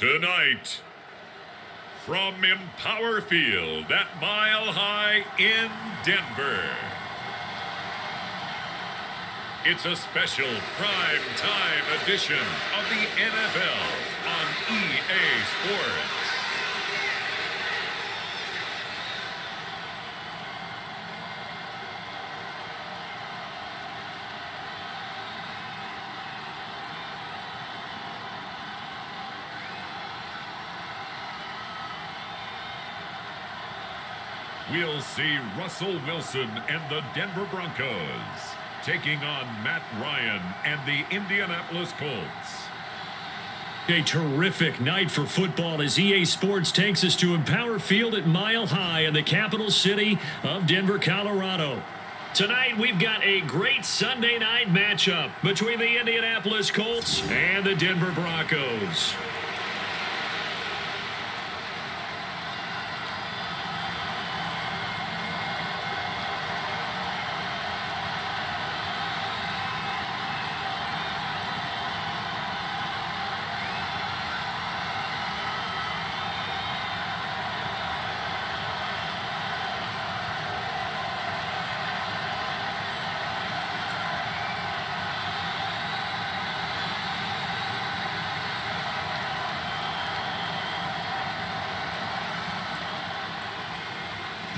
Tonight, from Empower Field at Mile High in Denver, it's a special prime time edition of the NFL on EA Sports. We'll see Russell Wilson and the Denver Broncos taking on Matt Ryan and the Indianapolis Colts. A terrific night for football as EA Sports takes us to Empower Field at Mile High in the capital city of Denver, Colorado. Tonight, we've got a great Sunday night matchup between the Indianapolis Colts and the Denver Broncos.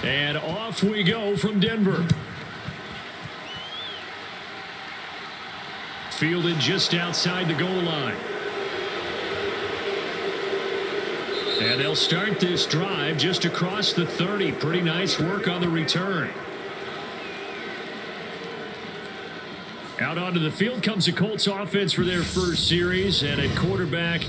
And off we go from Denver. Fielded just outside the goal line. And they'll start this drive just across the 30. Pretty nice work on the return. Out onto the field comes the Colts offense for their first series. And at quarterback,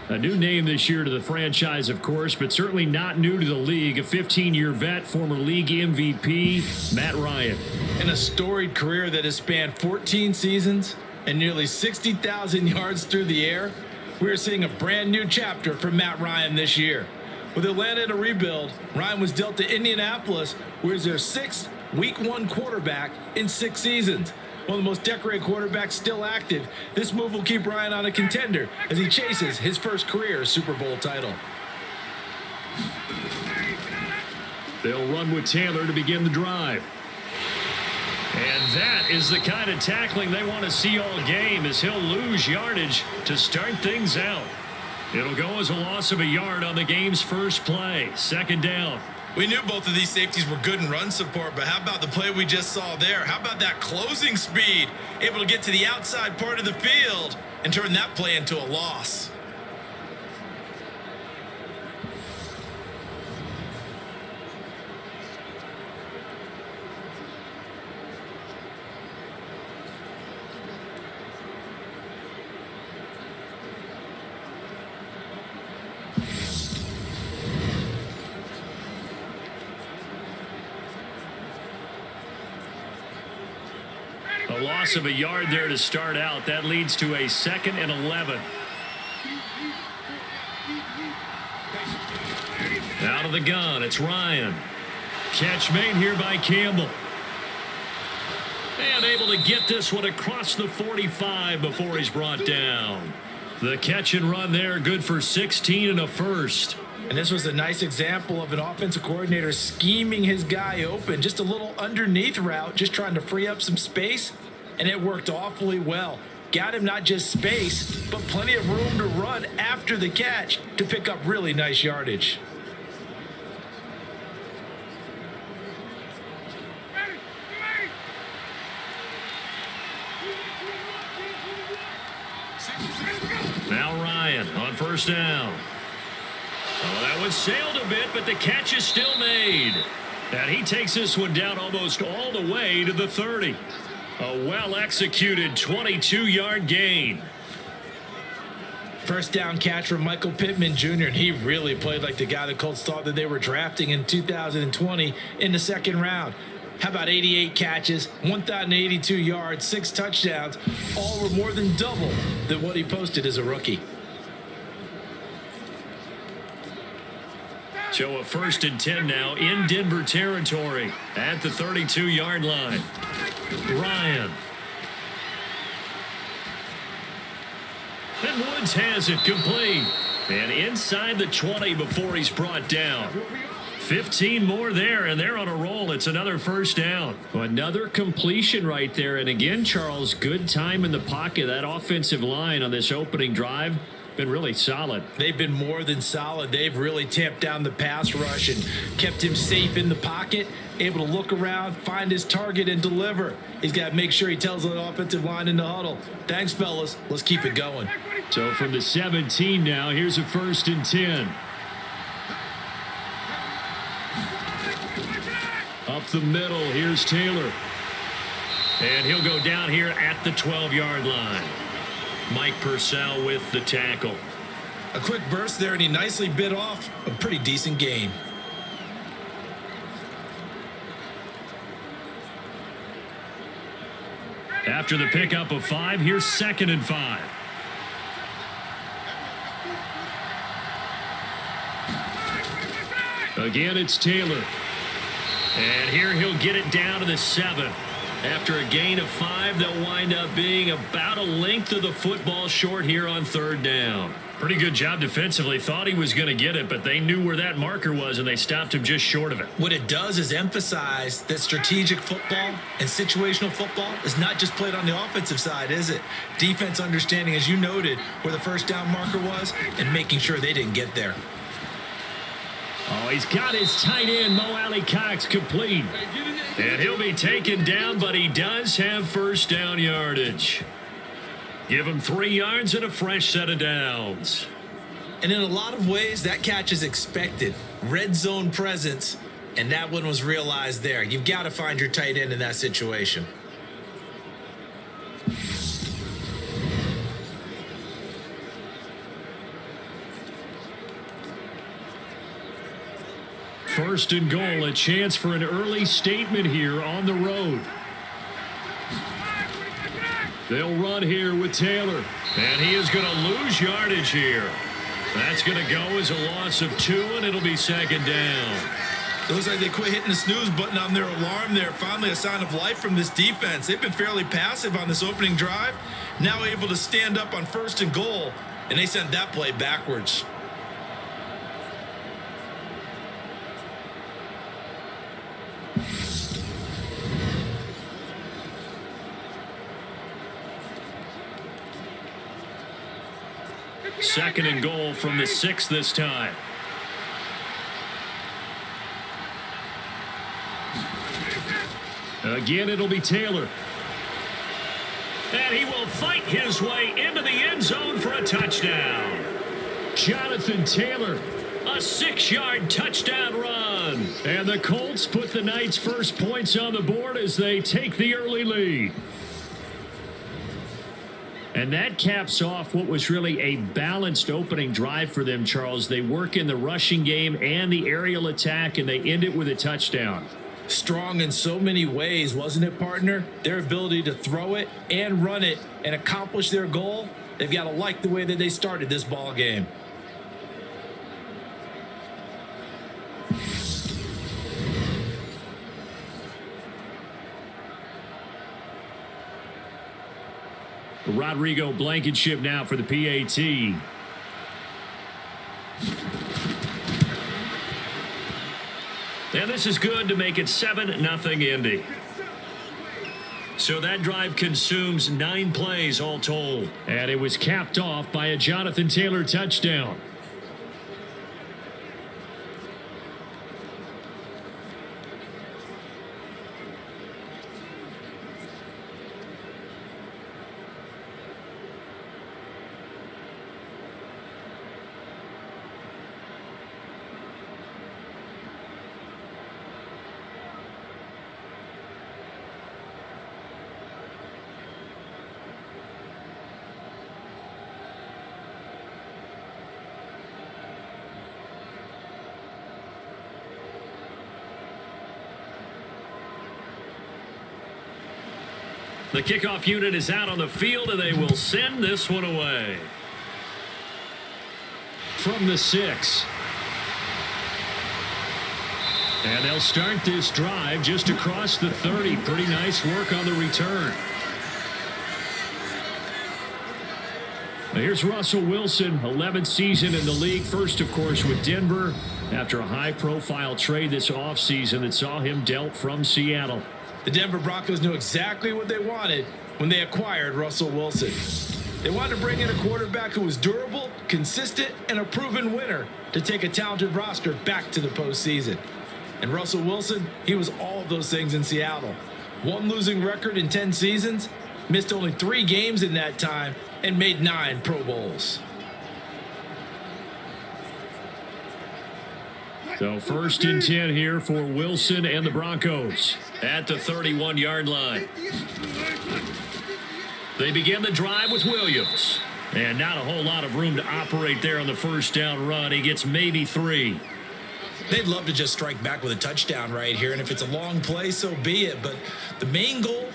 a new name this year to the franchise, of course, but certainly not new to the league. A 15-year vet, former league MVP, Matt Ryan. In a storied career that has spanned 14 seasons and nearly 60,000 yards through the air, we're seeing a brand new chapter for Matt Ryan this year. With Atlanta in a rebuild, Ryan was dealt to Indianapolis, where he's their sixth Week 1 quarterback in 6 seasons. One of the most decorated quarterbacks still active, this move will keep Ryan on a contender as he chases his first career Super Bowl title. They'll run with Taylor to begin the drive. And that is the kind of tackling they want to see all game as he'll lose yardage to start things out. It'll go as a loss of a yard on the game's first play. Second down. We knew both of these safeties were good in run support, but how about the play we just saw there? How about that closing speed? Able to get to the outside part of the field and turn that play into a loss. A loss of a yard there to start out. That leads to a 2nd and 11. Out of the gun, it's Ryan. Catch made here by Campbell. And able to get this one across the 45 before he's brought down. The catch and run there, good for 16 and a first. And this was a nice example of an offensive coordinator scheming his guy open. Just a little underneath route, just trying to free up some space. And it worked awfully well. Got him not just space, but plenty of room to run after the catch to pick up really nice yardage. Now Ryan on first down. Oh, that one sailed a bit, but the catch is still made. And he takes this one down almost all the way to the 30. A well-executed 22-yard gain. First down catch from Michael Pittman Jr., and he really played like the guy the Colts thought that they were drafting in 2020 in the second round. How about 88 catches, 1,082 yards, 6 touchdowns, all were more than double than what he posted as a rookie. So a 1st and 10 now in Denver territory at the 32-yard line. Ryan. And Woods has it complete. And inside the 20 before he's brought down. 15 more there, and they're on a roll. It's another first down. Another completion right there. And again, Charles, good time in the pocket. That offensive line on this opening drive been really solid. They've been more than solid. They've really tamped down the pass rush and kept him safe in the pocket, able to look around, find his target, and deliver. He's got to make sure he tells the offensive line in the huddle, thanks, fellas. Let's keep it going. So from the 17 now, here's a 1st and 10. Up the middle, here's Taylor. And he'll go down here at the 12-yard line. Mike Purcell with the tackle. A quick burst there, and he nicely bit off a pretty decent gain. After the pickup of 5, here's 2nd and 5. Again, it's Taylor. And here he'll get it down to the 7. After a gain of 5, they'll wind up being about a length of the football short here on 3rd down. Pretty good job defensively. Thought he was going to get it, but they knew where that marker was, and they stopped him just short of it. What it does is emphasize that strategic football and situational football is not just played on the offensive side, is it? Defense understanding, as you noted, where the first down marker was and making sure they didn't get there. Oh, he's got his tight end, Mo Alley Cox, complete. And he'll be taken down, but he does have first down yardage. Give him 3 yards and a fresh set of downs. And in a lot of ways, that catch is expected. Red zone presence, and that one was realized there. You've got to find your tight end in that situation. First and goal, a chance for an early statement here on the road. They'll run here with Taylor, and he is going to lose yardage here. That's going to go as a loss of 2, and it'll be 2nd down. It looks like they quit hitting the snooze button on their alarm there. Finally a sign of life from this defense. They've been fairly passive on this opening drive. Now able to stand up on 1st and goal, and they sent that play backwards. Second and goal from the 6 this time. Again, it'll be Taylor. And he will fight his way into the end zone for a touchdown. Jonathan Taylor, a 6-yard touchdown run. And the Colts put the night's first points on the board as they take the early lead. And that caps off what was really a balanced opening drive for them, Charles. They work in the rushing game and the aerial attack, and they end it with a touchdown. Strong in so many ways, wasn't it, partner? Their ability to throw it and run it and accomplish their goal, they've got to like the way that they started this ball game. Rodrigo Blankenship now for the PAT. And this is good to make it 7-0 Indy. So that drive consumes 9 plays all told. And it was capped off by a Jonathan Taylor touchdown. The kickoff unit is out on the field, and they will send this one away. From the 6. And they'll start this drive just across the 30. Pretty nice work on the return. Here's Russell Wilson, 11th season in the league. First, of course, with Denver after a high-profile trade this offseason that saw him dealt from Seattle. The Denver Broncos knew exactly what they wanted when they acquired Russell Wilson. They wanted to bring in a quarterback who was durable, consistent, and a proven winner to take a talented roster back to the postseason. And Russell Wilson, he was all of those things in Seattle. One losing record in 10 seasons, missed only 3 games in that time, and made 9 Pro Bowls. So 1st and 10 here for Wilson and the Broncos at the 31-yard line. They begin the drive with Williams. And not a whole lot of room to operate there on the first down run. He gets maybe 3. They'd love to just strike back with a touchdown right here, and if it's a long play, so be it. But the main goal,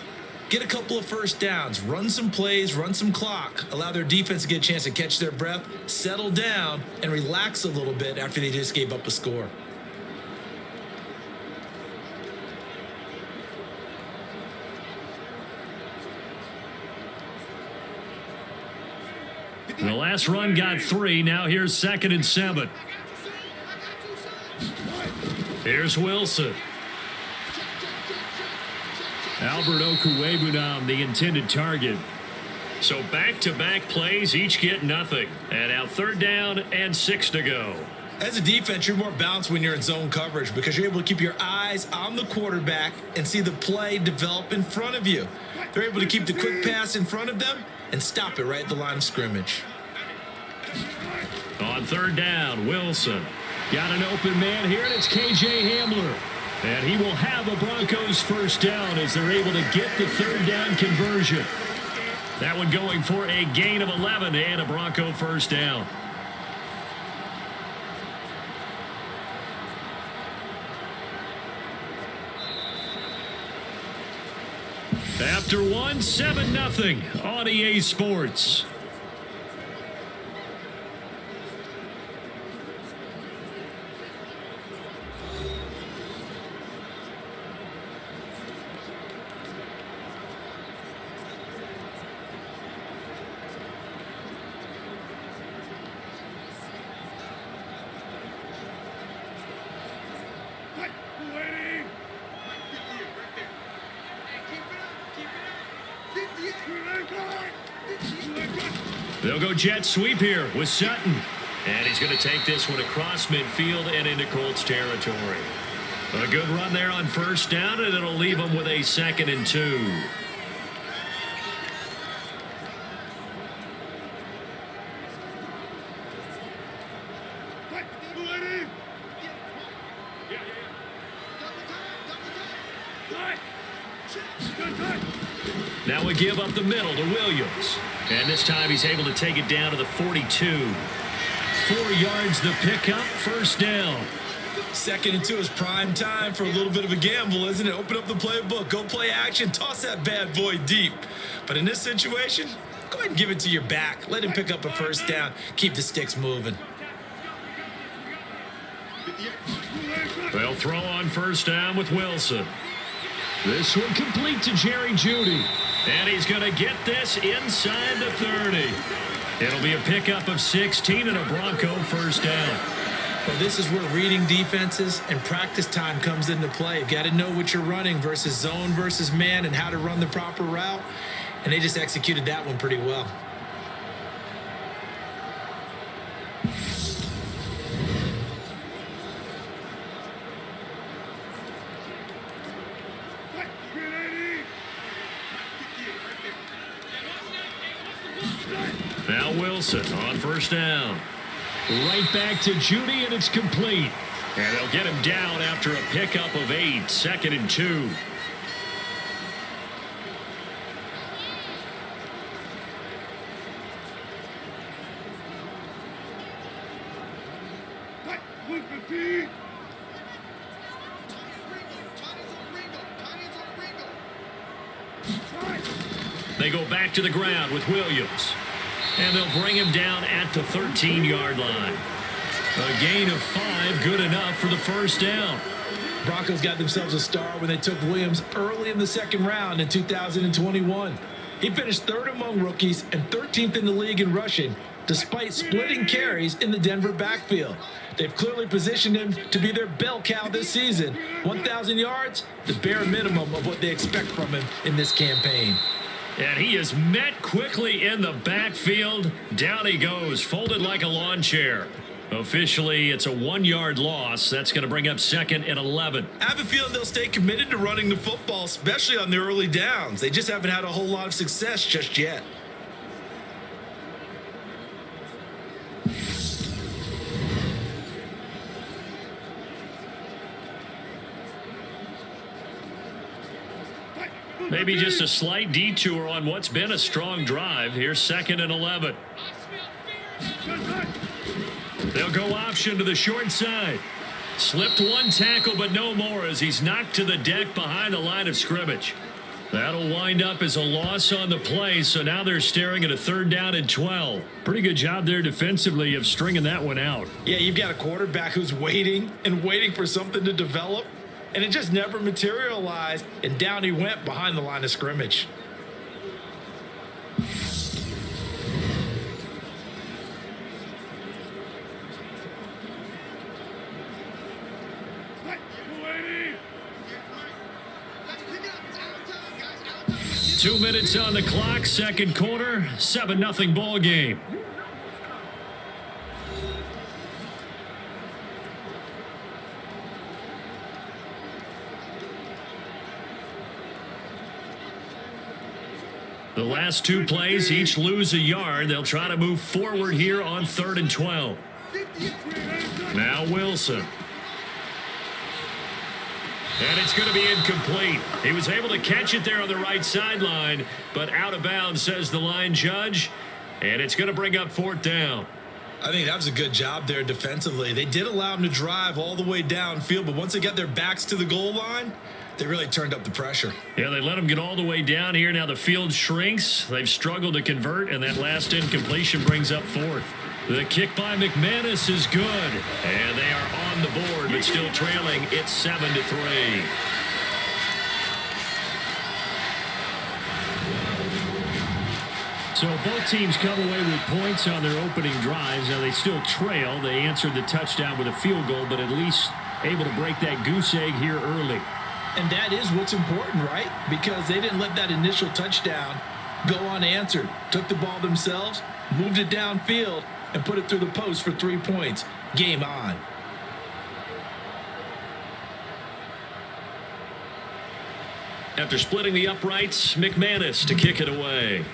get a couple of first downs, run some plays, run some clock, allow their defense to get a chance to catch their breath, settle down, and relax a little bit after they just gave up a score. The last run got 3. Now here's 2nd and 7. Here's Wilson. Albert Okwuegbunam, the intended target. So back-to-back plays, each get nothing. And now 3rd down and 6 to go. As a defense, you're more balanced when you're in zone coverage because you're able to keep your eyes on the quarterback and see the play develop in front of you. They're able to keep the quick pass in front of them and stop it right at the line of scrimmage. On 3rd down, Wilson. Got an open man here, and it's K.J. Hamler. And he will have a Broncos first down as they're able to get the 3rd down conversion. That one going for a gain of 11 and a Bronco first down. After 1, 7-0 on EA Sports. They'll go jet sweep here with Sutton. And he's going to take this one across midfield and into Colts territory. A good run there on first down, and it'll leave them with a 2nd and 2. Now we give up the middle to Williams. And this time he's able to take it down to the 42. 4 yards the pickup, first down. 2nd and 2 is prime time for a little bit of a gamble, isn't it? Open up the playbook, go play action, toss that bad boy deep. But in this situation, go ahead and give it to your back. Let him pick up a first down. Keep the sticks moving. They'll throw on first down with Wilson. This one complete to Jerry Jeudy. And he's going to get this inside the 30. It'll be a pickup of 16 and a Bronco first down. Well, this is where reading defenses and practice time comes into play. You've got to know what you're running versus zone versus man and how to run the proper route. And they just executed that one pretty well. Now Wilson on first down. Right back to Jeudy, and it's complete. And they'll get him down after a pickup of 8, 2nd and 2. They go back to the ground with Williams. And they'll bring him down at the 13-yard line. A gain of 5, good enough for the first down. Broncos got themselves a star when they took Williams early in the 2nd round in 2021. He finished third among rookies and 13th in the league in rushing, despite splitting carries in the Denver backfield. They've clearly positioned him to be their bell cow this season. 1,000 yards, the bare minimum of what they expect from him in this campaign. And he is met quickly in the backfield. Down he goes, folded like a lawn chair. Officially, it's a 1-yard loss. That's going to bring up 2nd and 11. I have a feeling they'll stay committed to running the football, especially on the early downs. They just haven't had a whole lot of success just yet. Maybe just a slight detour on what's been a strong drive. Here's 2nd and 11. They'll go option to the short side. Slipped one tackle, but no more as he's knocked to the deck behind the line of scrimmage. That'll wind up as a loss on the play, so now they're staring at a 3rd down and 12. Pretty good job there defensively of stringing that one out. Yeah, you've got a quarterback who's waiting and waiting for something to develop, and it just never materialized, and down he went behind the line of scrimmage. Two minutes on the clock, second quarter, 7-0 ball game. The last two plays each lose a yard. They'll try to move forward here on 3rd and 12. Now Wilson. And it's going to be incomplete. He was able to catch it there on the right sideline, but out of bounds, says the line judge. And it's going to bring up 4th down. I think that was a good job there defensively. They did allow him to drive all the way downfield, but once they got their backs to the goal line, they really turned up the pressure. Yeah, they let him get all the way down here. Now the field shrinks. They've struggled to convert, and that last incompletion brings up 4th. The kick by McManus is good, and they are on the board, but still trailing. It's 7-3. So both teams come away with points on their opening drives. Now they still trail. They answered the touchdown with a field goal, but at least able to break that goose egg here early. And that is what's important, right? Because they didn't let that initial touchdown go unanswered. Took the ball themselves, moved it downfield, and put it through the post for 3 points. Game on. After splitting the uprights, McManus to kick it away.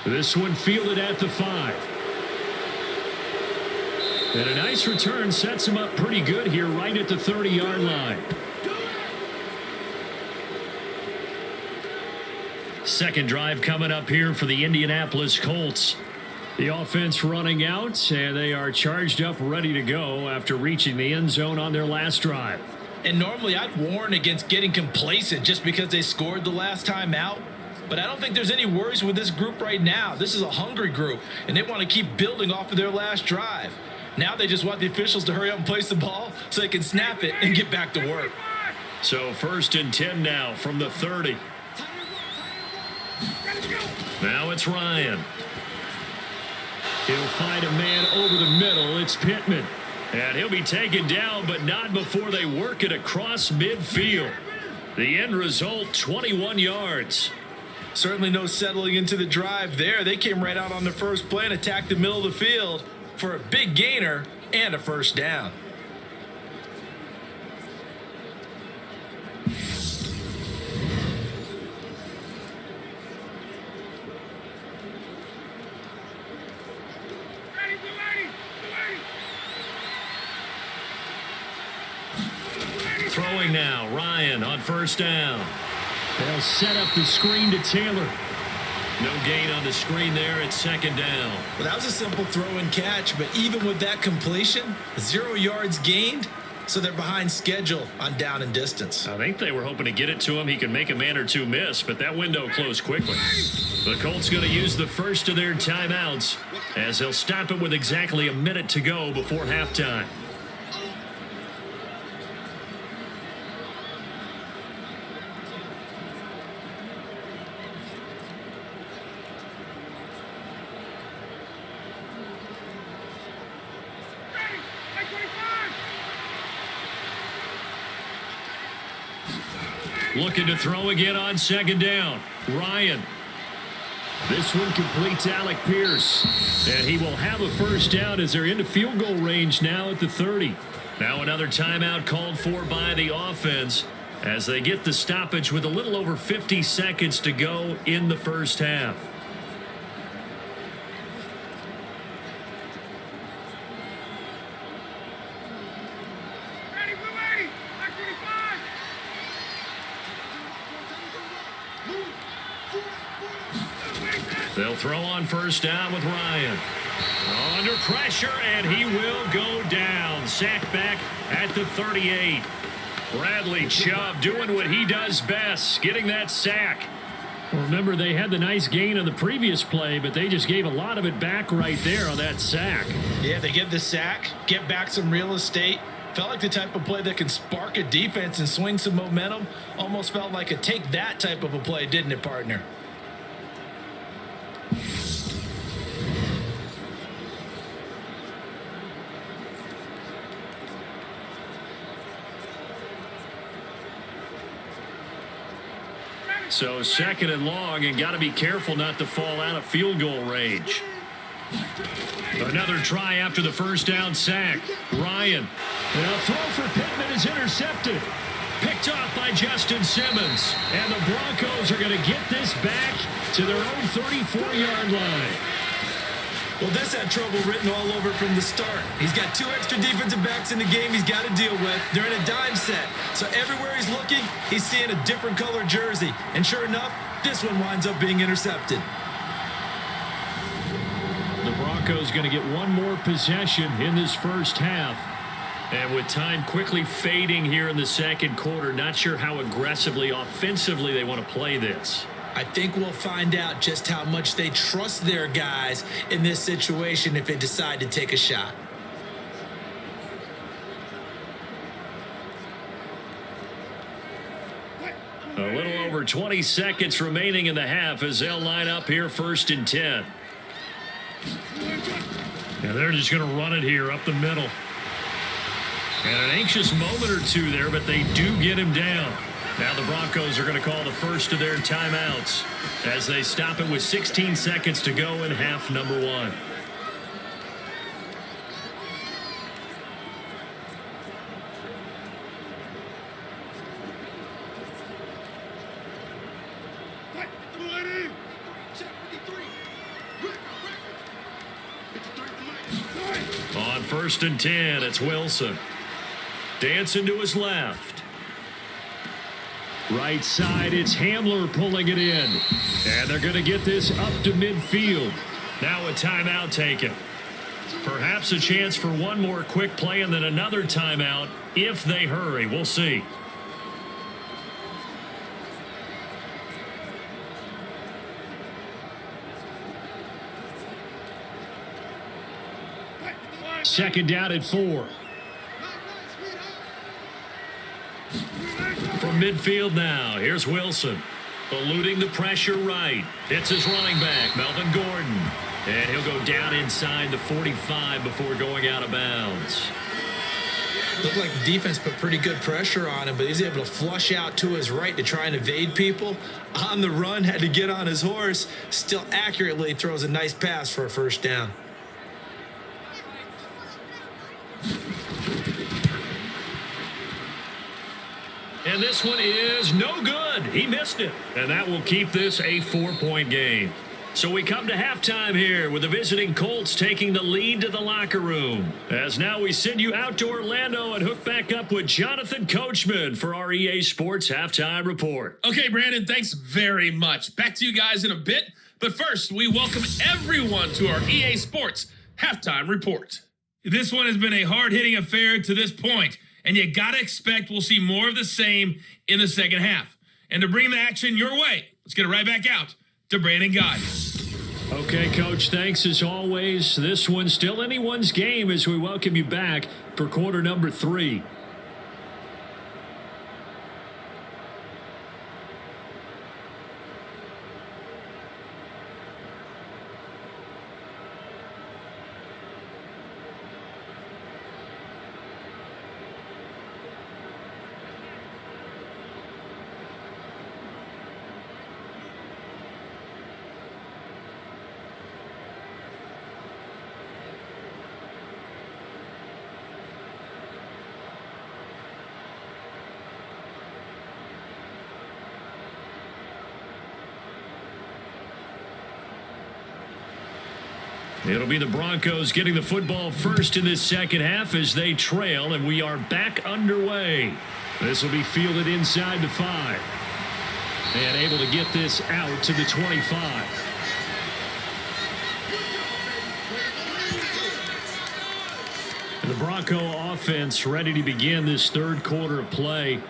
This one fielded at the 5. And a nice return sets him up pretty good here right at the 30-yard line. Second drive coming up here for the Indianapolis Colts. The offense running out, and they are charged up, ready to go after reaching the end zone on their last drive. And normally I'd warn against getting complacent just because they scored the last time out. But I don't think there's any worries with this group right now. This is a hungry group, and they want to keep building off of their last drive. Now they just want the officials to hurry up and place the ball so they can snap it and get back to work. So 1st and 10 now from the 30. Now it's Ryan. He'll find a man over the middle. It's Pittman. And he'll be taken down, but not before they work it across midfield. The end result, 21 yards. Certainly no settling into the drive there. They came right out on the first play and attacked the middle of the field for a big gainer and a 1st down. Throwing now, Ryan on 1st down. They'll set up the screen to Taylor. No gain on the screen there. It's 2nd down. Well, that was a simple throw and catch, but even with that completion, 0 yards gained, so they're behind schedule on down and distance. I think they were hoping to get it to him. He could make a man or two miss, but that window closed quickly. The Colts going to use the first of their timeouts as they'll stop it with exactly a minute to go before halftime. Looking to throw again on second down. Ryan. This one completes Alec Pierce. And he will have a first down as they're into field goal range now at the 30. Now another timeout called for by the offense as they get the stoppage with a little over 50 seconds to go in the first half. They'll throw on first down with Ryan. Under pressure, and he will go down. Sacked back at the 38. Bradley Chubb doing what he does best, getting that sack. Remember, they had the nice gain on the previous play, but they just gave a lot of it back right there on that sack. Yeah, they get the sack, get back some real estate. Felt like the type of play that can spark a defense and swing some momentum. Almost felt like a take that type of a play, didn't it, partner? So second and long, and got to be careful not to fall out of field goal range. Another try after the first down sack. Ryan. And a throw for Pittman is intercepted. Picked off by Justin Simmons. And the Broncos are going to get this back to their own 34-yard line. Well, this had trouble written all over from the start. He's got 2 extra defensive backs in the game he's got to deal with. They're in a dime set. So everywhere he's looking, he's seeing a different color jersey. And sure enough, this one winds up being intercepted. The Broncos going to get one more possession in this first half. And with time quickly fading here in the second quarter, not sure how aggressively, offensively they want to play this. I think we'll find out just how much they trust their guys in this situation if they decide to take a shot. A little over 20 seconds remaining in the half as they'll line up here first and 10. And they're just going to run it here up the middle. And an anxious moment or two there, but they do get him down. Now the Broncos are going to call the first of their timeouts as they stop it with 16 seconds to go in half number 1. On first and 10, it's Wilson. Dancing to his left. Right side, it's Hamler pulling it in. And they're going to get this up to midfield. Now a timeout taken. Perhaps a chance for one more quick play and then another timeout if they hurry. We'll see. Second down at 4. From midfield now, here's Wilson. Eluding the pressure right. Hits his running back, Melvin Gordon. And he'll go down inside the 45 before going out of bounds. Looked like the defense put pretty good pressure on him, but he's able to flush out to his right to try and evade people. On the run, had to get on his horse. Still accurately throws a nice pass for a first down. And this one is no good. He missed it. And that will keep this a 4-point game. So we come to halftime here with the visiting Colts taking the lead to the locker room. As now we send you out to Orlando and hook back up with Jonathan Coachman for our EA Sports Halftime Report. Okay, Brandon, thanks very much. Back to you guys in a bit. But first, we welcome everyone to our EA Sports Halftime Report. This one has been a hard-hitting affair to this point, and you gotta expect we'll see more of the same in the second half. And to bring the action your way, let's get it right back out to Brandon Guy. Okay, Coach, thanks as always. This one's still anyone's game as we welcome you back for quarter number 3. It'll be the Broncos getting the football first in this second half as they trail, and we are back underway. This will be fielded inside the 5. And able to get this out to the 25. The Bronco offense ready to begin this third quarter of play.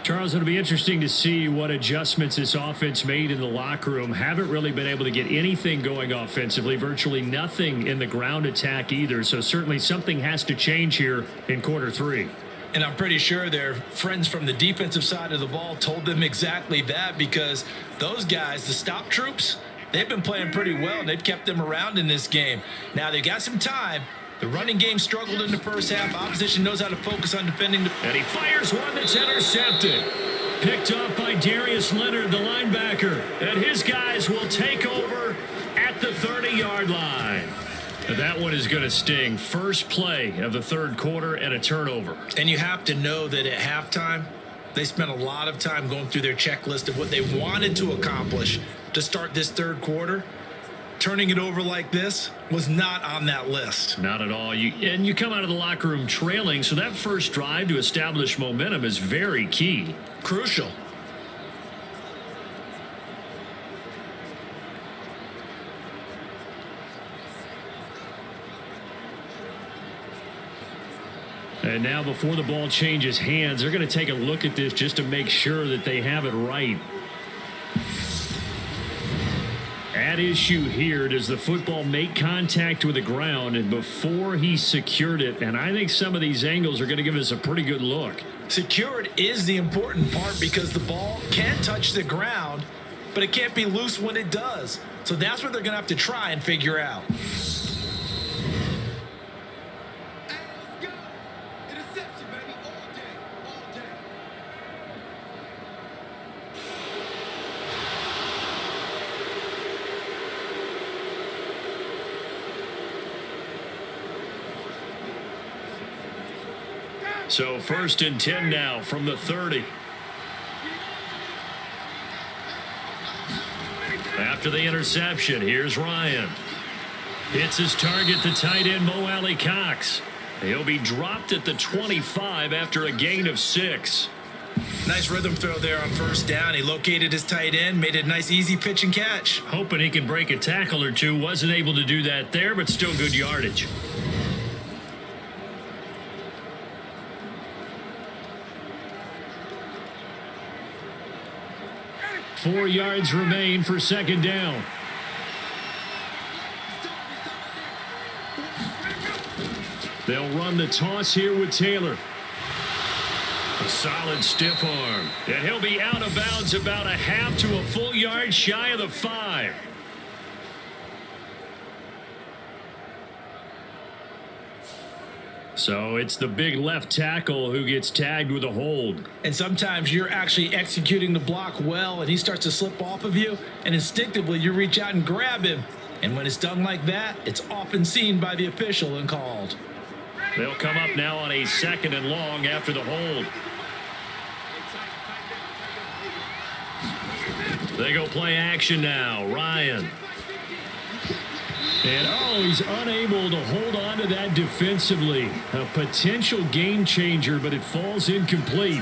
Charles, it'll be interesting to see what adjustments this offense made in the locker room. Haven't really been able to get anything going offensively, virtually nothing in the ground attack either. So certainly something has to change here in quarter 3. And I'm pretty sure their friends from the defensive side of the ball told them exactly that, because those guys, the stop troops, they've been playing pretty well, and they've kept them around in this game. Now they've got some time. The running game struggled in the first half. Opposition knows how to focus on defending. And he fires one that's intercepted. Picked up by Darius Leonard, the linebacker. And his guys will take over at the 30-yard line. That one is going to sting. First play of the third quarter and a turnover. And you have to know that at halftime, they spent a lot of time going through their checklist of what they wanted to accomplish to start this third quarter. Turning it over like this was not on that list. Not at all. You come out of the locker room trailing, so that first drive to establish momentum is very key. Crucial. And now before the ball changes hands, they're going to take a look at this just to make sure that they have it right. At issue here, does the football make contact with the ground and before he secured it? And I think some of these angles are going to give us a pretty good look. Secured is the important part, because the ball can touch the ground, but it can't be loose when it does. So that's what they're going to have to try and figure out. So 1st and 10 now from the 30. After the interception, here's Ryan. Hits his target, the tight end, Mo Alley Cox. He'll be dropped at the 25 after a gain of 6. Nice rhythm throw there on first down. He located his tight end, made a nice easy pitch and catch. Hoping he can break a tackle or two. Wasn't able to do that there, but still good yardage. Four yards remain for second down. They'll run the toss here with Taylor. A solid stiff arm. And he'll be out of bounds about a half to a full yard shy of the 5. So it's the big left tackle who gets tagged with a hold. And sometimes you're actually executing the block well, and he starts to slip off of you, and instinctively you reach out and grab him. And when it's done like that, it's often seen by the official and called. They'll come up now on a 2nd and long after the hold. They go play action now. Ryan. And, he's unable to hold on to that defensively. A potential game changer, but it falls incomplete.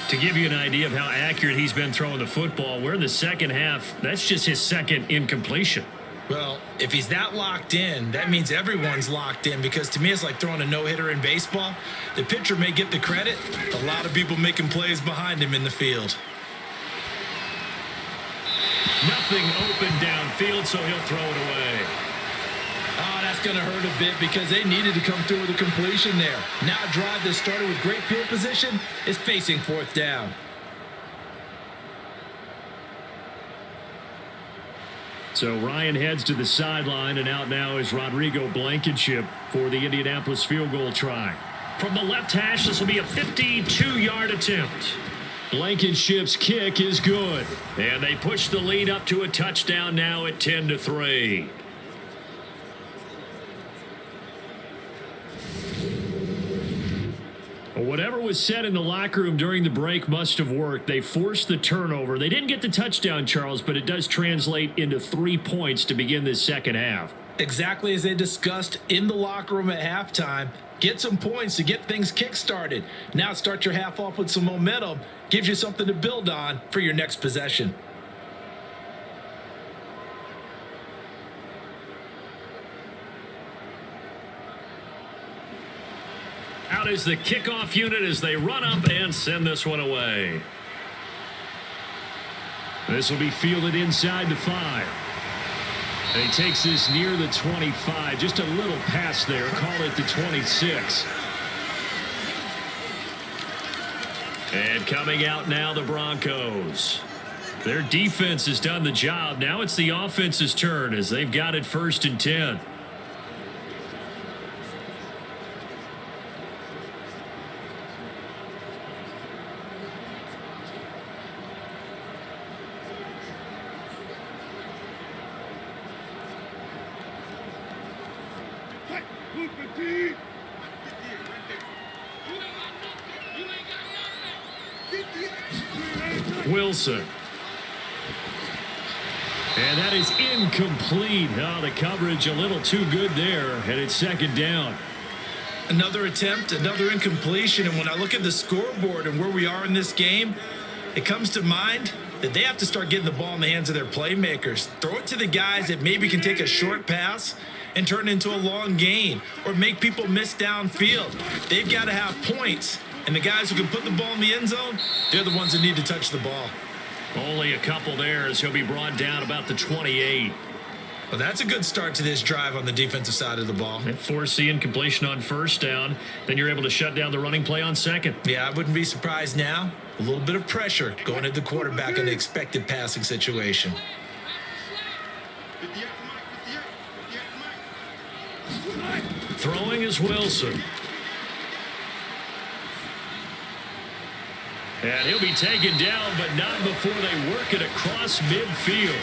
To give you an idea of how accurate he's been throwing the football, we're in the second half. That's just his second incompletion. Well, if he's that locked in, that means everyone's locked in, because to me it's like throwing a no-hitter in baseball. The pitcher may get the credit. A lot of people making plays behind him in the field. Nothing open downfield, so he'll throw it away. Oh, that's going to hurt a bit, because they needed to come through with a completion there. Now a drive that started with great field position is facing 4th down. So Ryan heads to the sideline, and out now is Rodrigo Blankenship for the Indianapolis field goal try. From the left hash, this will be a 52-yard attempt. Blankenship's kick is good, and they push the lead up to a touchdown now at 10-3. Whatever was said in the locker room during the break must have worked. They forced the turnover. They didn't get the touchdown, Charles, but it does translate into 3 points to begin this second half. Exactly as they discussed in the locker room at halftime. Get some points to get things kick-started. Now start your half off with some momentum. Gives you something to build on for your next possession. Out is the kickoff unit as they run up and send this one away. This will be fielded inside the 5. And he takes this near the 25. Just a little pass there. Call it the 26. And coming out now, the Broncos. Their defense has done the job. Now it's the offense's turn as they've got it 1st and 10. Wilson. And that is incomplete. Oh, the coverage a little too good there, and it's 2nd down. Another attempt, another incompletion, and when I look at the scoreboard and where we are in this game, it comes to mind that they have to start getting the ball in the hands of their playmakers. Throw it to the guys that maybe can take a short pass and turn it into a long gain or make people miss downfield. They've got to have points, and the guys who can put the ball in the end zone, they're the ones that need to touch the ball. Only a couple there as he'll be brought down about the 28. Well, that's a good start to this drive on the defensive side of the ball. And force the incompletion on 1st down. Then you're able to shut down the running play on 2nd. Yeah, I wouldn't be surprised now. A little bit of pressure going at the quarterback in the expected passing situation. Throwing is Wilson. And he'll be taken down, but not before they work it across midfield.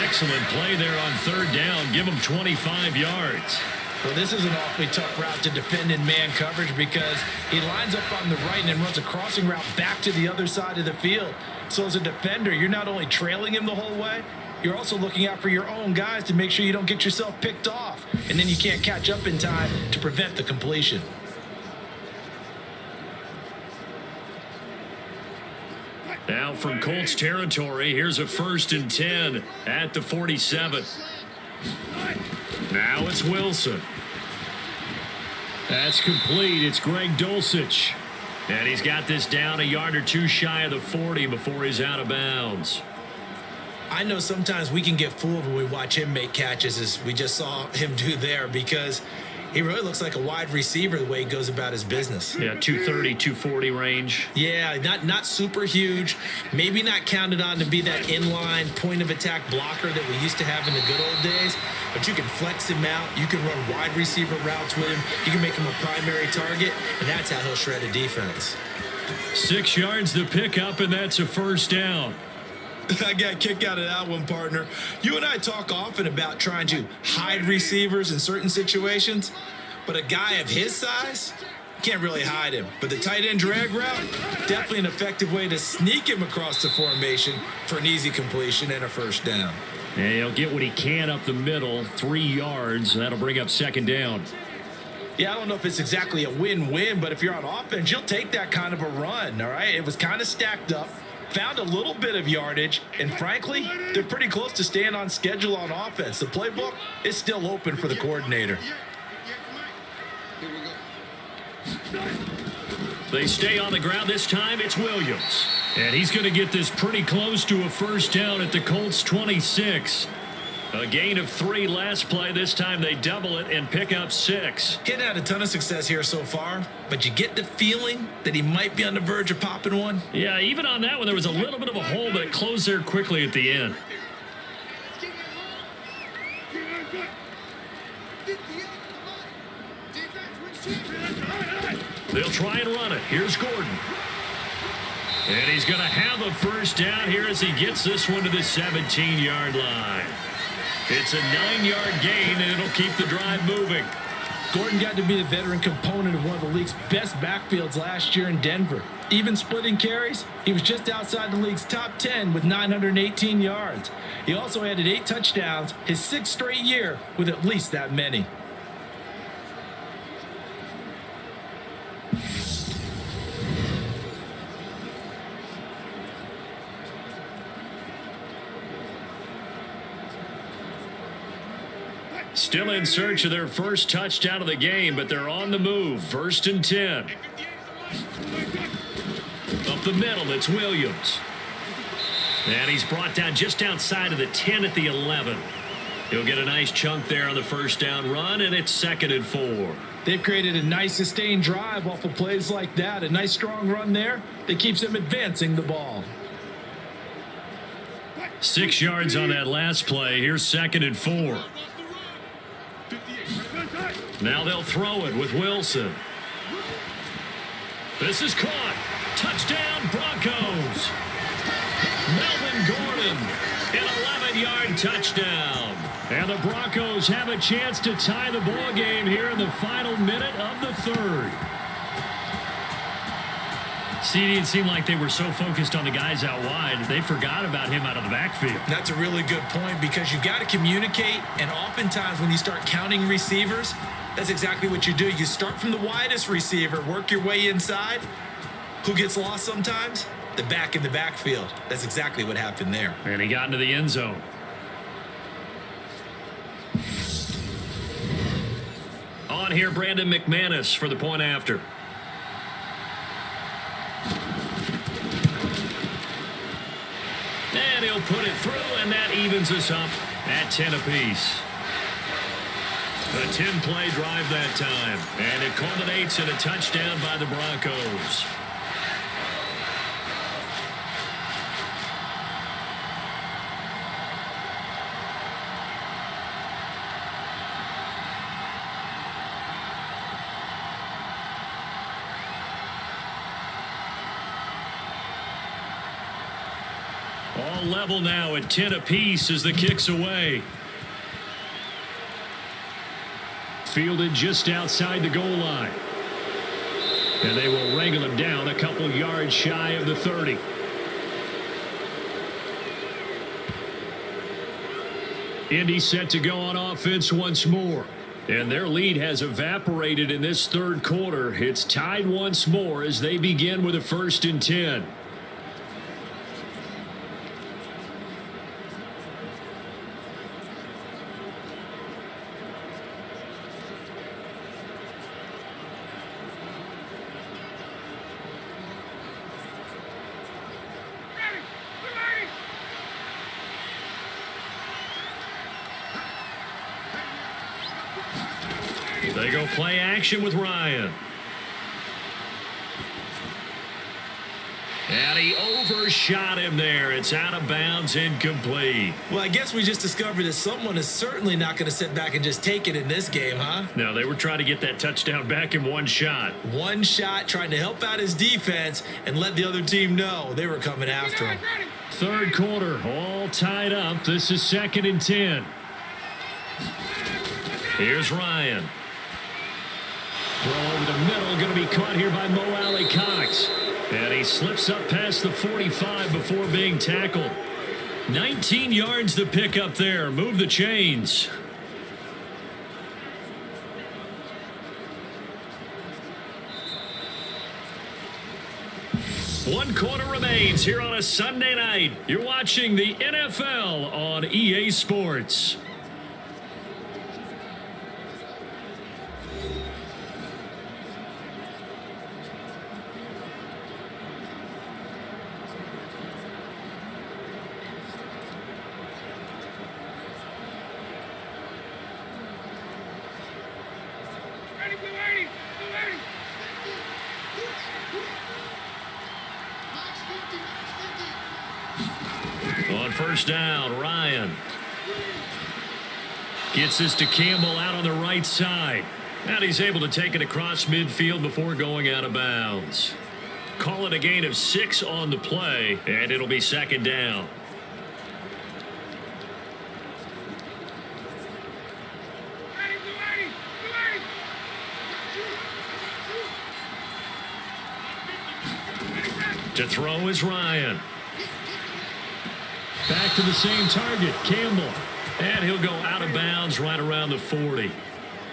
Excellent play there on 3rd down. Give him 25 yards. Well, this is an awfully tough route to defend in man coverage because he lines up on the right and then runs a crossing route back to the other side of the field. So as a defender, you're not only trailing him the whole way, you're also looking out for your own guys to make sure you don't get yourself picked off. And then you can't catch up in time to prevent the completion. Now from Colts territory, here's a 1st and 10 at the 47. Now it's Wilson. That's complete. It's Greg Dulcich. And he's got this down a yard or two shy of the 40 before he's out of bounds. I know sometimes we can get fooled when we watch him make catches as we just saw him do there because he really looks like a wide receiver the way he goes about his business. Yeah, 230, 240 range. Yeah, not super huge. Maybe not counted on to be that inline point of attack blocker that we used to have in the good old days. But you can flex him out. You can run wide receiver routes with him. You can make him a primary target, and that's how he'll shred a defense. 6 yards the pickup, and that's a 1st down. I got a kick out of that one, partner. You and I talk often about trying to hide receivers in certain situations, but a guy of his size can't really hide him. But the tight end drag route, definitely an effective way to sneak him across the formation for an easy completion and a 1st down. And he'll get what he can up the middle, 3 yards. That'll bring up 2nd down. Yeah, I don't know if it's exactly a win-win, but if you're on offense, you'll take that kind of a run, all right? It was kind of stacked up. Found a little bit of yardage, and frankly, they're pretty close to staying on schedule on offense. The playbook is still open for the coordinator. They stay on the ground this time. It's Williams. And he's going to get this pretty close to a 1st down at the Colts 26. A gain of 3 last play. This time they double it and pick up 6. He's had a ton of success here so far, but you get the feeling that he might be on the verge of popping one. Yeah, even on that one, there was a little bit of a hole, but it closed there quickly at the end. They'll try and run it. Here's Gordon. And he's going to have a 1st down here as he gets this one to the 17-yard line. It's a 9-yard gain, and it'll keep the drive moving. Gordon got to be the veteran component of one of the league's best backfields last year in Denver. Even splitting carries, he was just outside the league's top 10 with 918 yards. He also added 8 touchdowns, his 6th straight year with at least that many. Still in search of their first touchdown of the game, but they're on the move. 1st and 10. Up the middle, it's Williams. And he's brought down just outside of the 10 at the 11. He'll get a nice chunk there on the first down run, and it's 2nd and 4. They've created a nice sustained drive off of plays like that. A nice strong run there that keeps them advancing the ball. 6 yards on that last play. Here's 2nd and 4. Now they'll throw it with Wilson. This is caught. Touchdown, Broncos. Melvin Gordon, an 11-yard touchdown. And the Broncos have a chance to tie the ball game here in the final minute of the 3rd. CD, it seemed like they were so focused on the guys out wide, they forgot about him out of the backfield. That's a really good point because you've got to communicate, and oftentimes when you start counting receivers, that's exactly what you do. You start from the widest receiver, work your way inside. Who gets lost sometimes? The back in the backfield. That's exactly what happened there. And he got into the end zone. On here, Brandon McManus for the point after. And he'll put it through, and that evens us up at 10 apiece. A 10-play drive that time, and it culminates in a touchdown by the Broncos. All level now at 10 apiece as the kick's away. Fielded just outside the goal line. And they will wrangle him down a couple yards shy of the 30. Indy set to go on offense once more. And their lead has evaporated in this 3rd quarter. It's tied once more as they begin with a 1st and 10. They go play action with Ryan. And he overshot him there. It's out of bounds, incomplete. Well, I guess we just discovered that someone is certainly not going to sit back and just take it in this game, huh? No, they were trying to get that touchdown back in one shot. One shot, trying to help out his defense and let the other team know they were coming after him. 3rd quarter, all tied up. This is 2nd and 10. Here's Ryan. Throw over the middle, going to be caught here by Mo Alley Cox. And he slips up past the 45 before being tackled. 19 yards to pick up there. Move the chains. One quarter remains here on a Sunday night. You're watching the NFL on EA Sports. On 1st down, Ryan gets this to Campbell out on the right side. And he's able to take it across midfield before going out of bounds. Call it a gain of 6 on the play, and it'll be 2nd down. To throw is Ryan. Back to the same target, Campbell. And he'll go out of bounds right around the 40.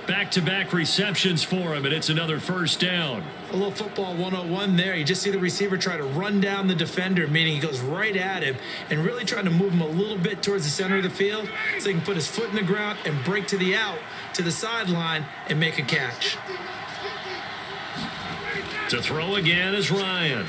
Back-to-back receptions for him, and it's another first down. A little football 101 there. You just see the receiver try to run down the defender, meaning he goes right at him and really trying to move him a little bit towards the center of the field so he can put his foot in the ground and break to the out, to the sideline, and make a catch. To throw again is Ryan.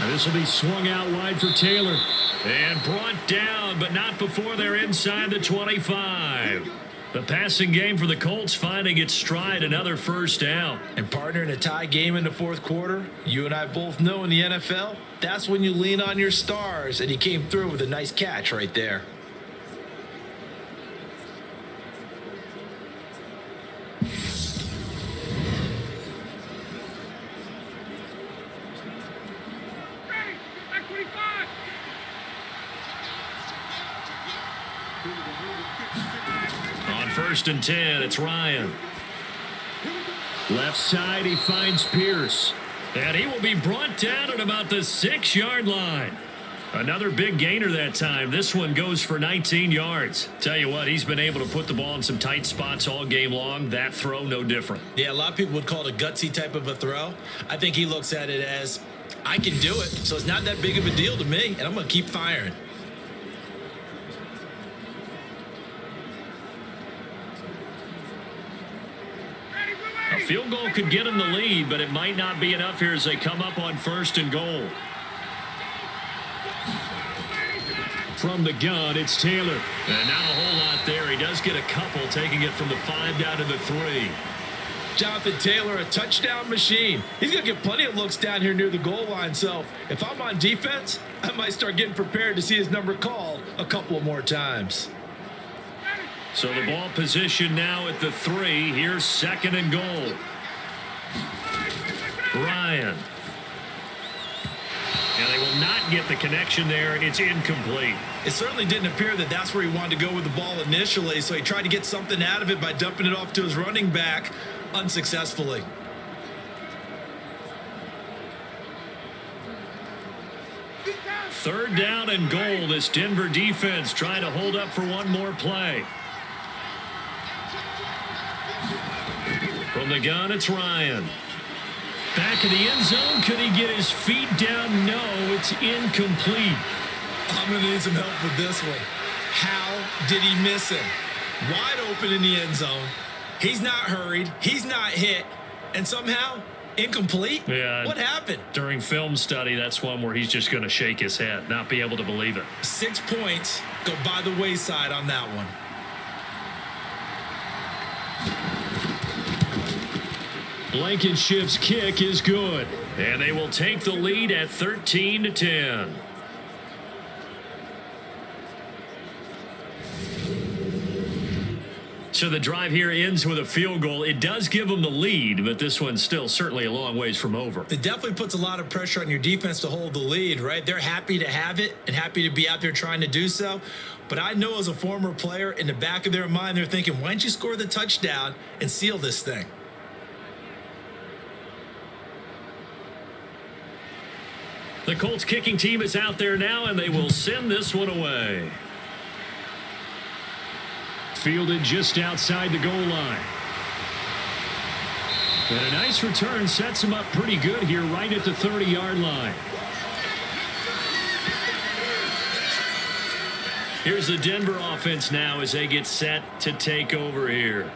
And this will be swung out wide for Taylor. And brought down, but not before they're inside the 25. The passing game for the Colts finding its stride, another first down. And partner, in a tie game in the fourth quarter, you and I both know in the NFL, that's when you lean on your stars, and he came through with a nice catch right there. On 1st and 10, it's Ryan. Left side, he finds Pierce. And he will be brought down at about the 6-yard line. Another big gainer that time. This one goes for 19 yards. Tell you what, he's been able to put the ball in some tight spots all game long. That throw, no different. Yeah, a lot of people would call it a gutsy type of a throw. I think he looks at it as, I can do it, so it's not that big of a deal to me, and I'm going to keep firing. A field goal could get him the lead, but it might not be enough here as they come up on 1st and goal. From the gun, it's Taylor. And not a whole lot there. He does get a couple, taking it from the 5 down to the 3. Jonathan Taylor, a touchdown machine. He's going to get plenty of looks down here near the goal line. So if I'm on defense, I might start getting prepared to see his number called a couple more times. So the ball position now at the 3. Here's 2nd and goal. Ryan. And they will not get the connection there. It's incomplete. It certainly didn't appear that that's where he wanted to go with the ball initially, so he tried to get something out of it by dumping it off to his running back unsuccessfully. Third down and goal. This Denver defense trying to hold up for one more play. From the gun, it's Ryan. Back in the end zone. Could he get his feet down? No, it's incomplete. I'm going to need some help with this one. How did he miss him? Wide open in the end zone. He's not hurried. He's not hit. And somehow, incomplete? Yeah. What happened? During film study, that's one where he's just going to shake his head, not be able to believe it. 6 points go by the wayside on that one. Blankenship's kick is good. And they will take the lead at 13-10. So the drive here ends with a field goal. It does give them the lead, but this one's still certainly a long ways from over. It definitely puts a lot of pressure on your defense to hold the lead, right? They're happy to have it and happy to be out there trying to do so. But I know as a former player, in the back of their mind, they're thinking, why don't you score the touchdown and seal this thing? The Colts kicking team is out there now, and they will send this one away. Fielded just outside the goal line. And a nice return sets him up pretty good here right at the 30-yard line. Here's the Denver offense now as they get set to take over here.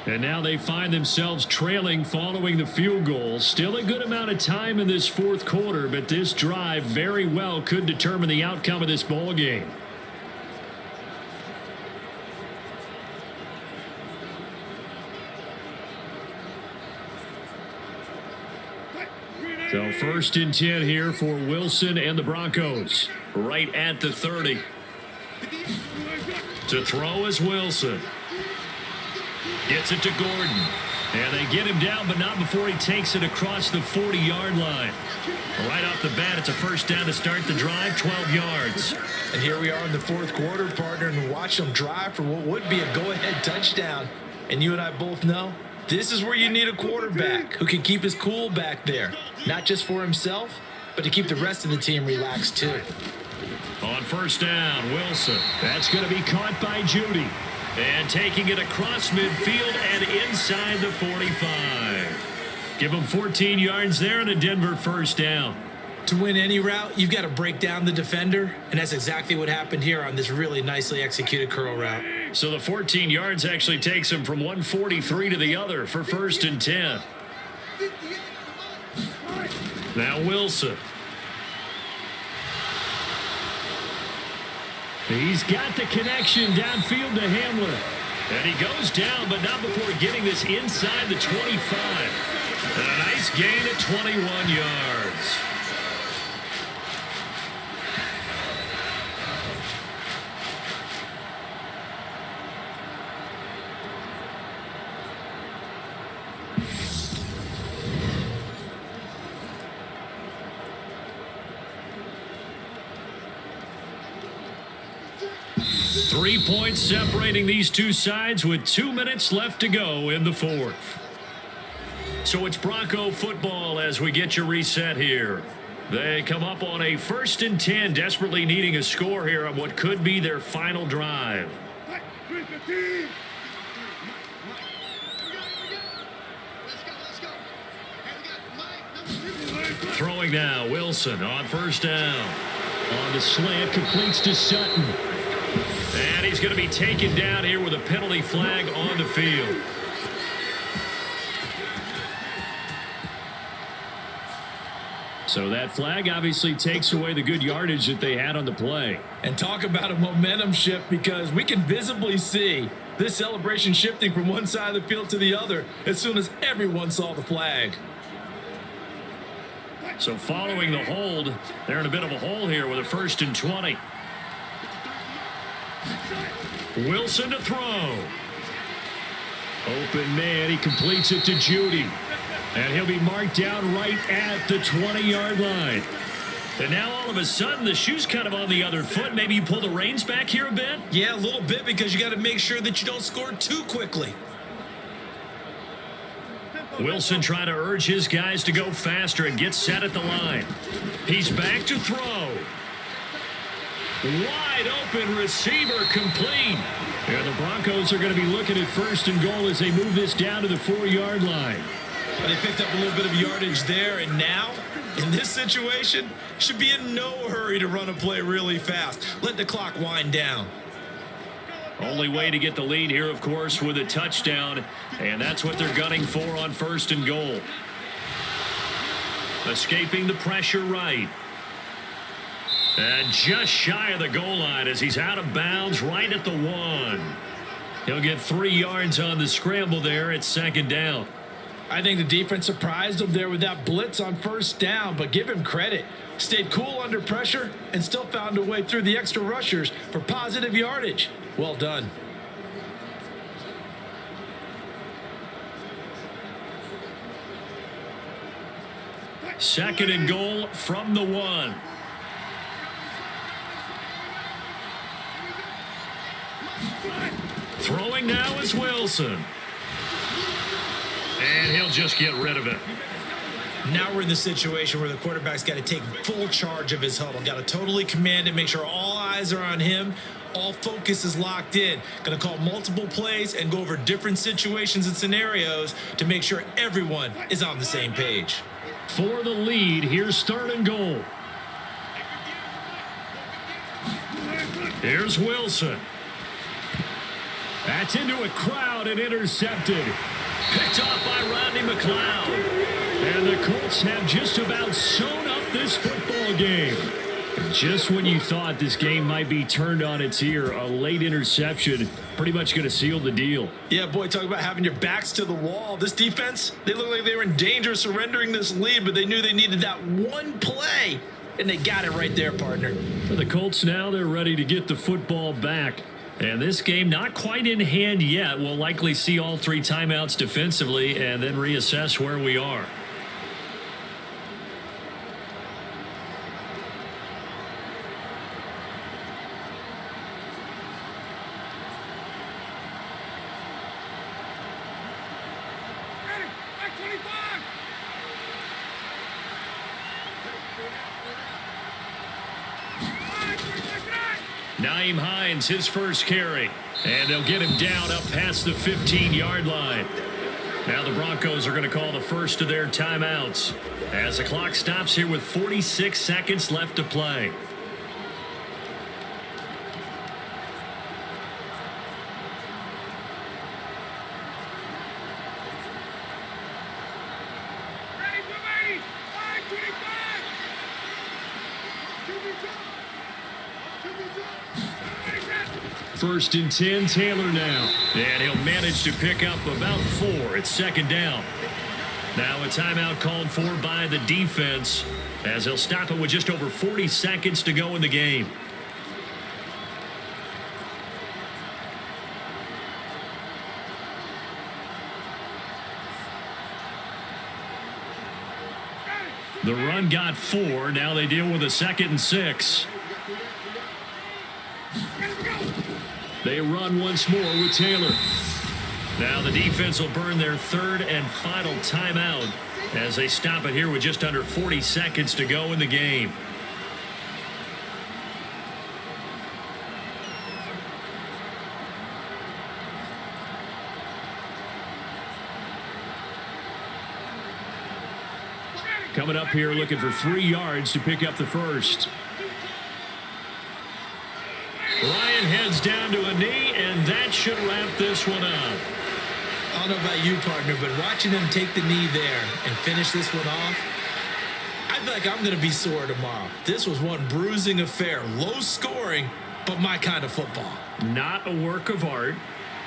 And now they find themselves trailing following the field goal. Still a good amount of time in this fourth quarter, but this drive very well could determine the outcome of this ball game. So 1st and 10 here for Wilson and the Broncos. Right at the 30. To throw is Wilson. Gets it to Gordon. And they get him down, but not before he takes it across the 40-yard line. Right off the bat, it's a first down to start the drive, 12 yards. And here we are in the fourth quarter, partner, and watch them drive for what would be a go-ahead touchdown. And you and I both know This is where you need a quarterback who can keep his cool back there. Not just for himself, but to keep the rest of the team relaxed too. On first down, Wilson. That's going to be caught by Judy. And taking it across midfield and inside the 45. Give him 14 yards there and a Denver first down. To win any route, you've got to break down the defender, and that's exactly what happened here on this really nicely executed curl route. So the 14 yards actually takes him from 143 to the other for first and 10. Now Wilson. He's got the connection downfield to Hamler. And he goes down, but not before getting this inside the 25. And a nice gain at 21 yards. Three points separating these two sides with 2 minutes left to go in the fourth. So it's Bronco football as we get you reset here. They come up on a first and 10, desperately needing a score here on what could be their final drive. Throwing now, Wilson on first down. On the slant, completes to Sutton. And he's going to be taken down here with a penalty flag on the field. So that flag obviously takes away the good yardage that they had on the play. And talk about a momentum shift, because we can visibly see this celebration shifting from one side of the field to the other as soon as everyone saw the flag. So following the hold, they're in a bit of a hole here with a first and 20. Wilson to throw. Open man, he completes it to Judy. And he'll be marked down right at the 20-yard line. And now all of a sudden, the shoe's kind of on the other foot. Maybe you pull the reins back here a bit? Yeah, a little bit, because you got to make sure that you don't score too quickly. Wilson trying to urge his guys to go faster and get set at the line. He's back to throw. Wide open receiver complete. And the Broncos are going to be looking at first and goal as they move this down to the 4-yard line. But they picked up a little bit of yardage there, and now, in this situation, should be in no hurry to run a play really fast. Let the clock wind down. Only way to get the lead here, of course, with a touchdown, and that's what they're gunning for on first and goal. Escaping the pressure right. And just shy of the goal line as he's out of bounds right at the 1. He'll get 3 yards on the scramble there at second down. I think the defense surprised him there with that blitz on first down, but give him credit. Stayed cool under pressure and still found a way through the extra rushers for positive yardage. Well done. Second and goal from the 1. Throwing now is Wilson. And he'll just get rid of it. Now we're in the situation where the quarterback's got to take full charge of his huddle. Got to totally command it, make sure all eyes are on him. All focus is locked in. Going to call multiple plays and go over different situations and scenarios to make sure everyone is on the same page. For the lead, here's third and goal. Here's Wilson. That's into a crowd and intercepted. Picked off by Rodney McLeod. And the Colts have just about sewn up this football game. Just when you thought this game might be turned on its ear, a late interception pretty much going to seal the deal. Yeah, boy, talk about having your backs to the wall. This defense, they look like they were in danger of surrendering this lead, but they knew they needed that one play, and they got it right there, partner. For the Colts now, they're ready to get the football back. And this game not quite in hand yet. We'll likely see all 3 timeouts defensively and then reassess where we are. Naeem Hines, his first carry. And they'll get him down up past the 15-yard line. Now the Broncos are going to call the first of their timeouts as the clock stops here with 46 seconds left to play. First and 10, Taylor now. And he'll manage to pick up about 4. It's second down. Now a timeout called for by the defense as they'll stop it with just over 40 seconds to go in the game. The run got 4. Now they deal with a 2nd and 6. They run once more with Taylor. Now the defense will burn their 3rd and final timeout as they stop it here with just under 40 seconds to go in the game. Coming up here looking for 3 yards to pick up the first. Ryan heads down to a knee, and that should wrap this one up. I don't know about you, partner, but watching him take the knee there and finish this one off, I feel like I'm going to be sore tomorrow. This was one bruising affair. Low scoring, but my kind of football. Not a work of art,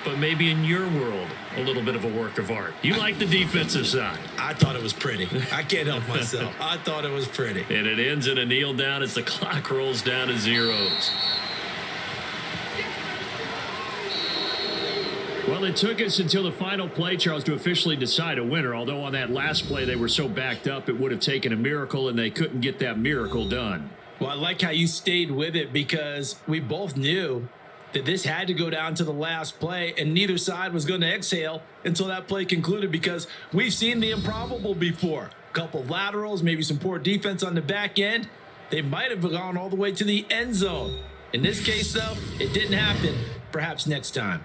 but maybe in your world, a little bit of a work of art. You like the defensive side. I thought it was pretty. I can't help myself. I thought it was pretty. And it ends in a kneel down as the clock rolls down to zeros. Well, it took us until the final play, Charles, to officially decide a winner. Although on that last play they were so backed up, it would have taken a miracle, and they couldn't get that miracle done. Well, I like how you stayed with it because we both knew that this had to go down to the last play, and neither side was going to exhale until that play concluded because we've seen the improbable before. A couple laterals, maybe some poor defense on the back end. They might have gone all the way to the end zone. In this case, though, it didn't happen. Perhaps next time.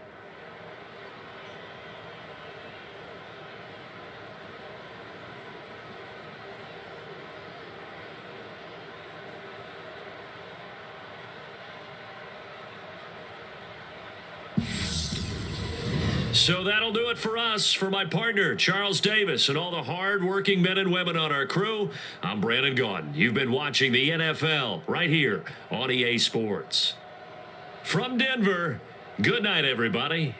So that'll do it for us. For my partner, Charles Davis, and all the hard-working men and women on our crew, I'm Brandon Gaudin. You've been watching the NFL right here on EA Sports. From Denver, good night, everybody.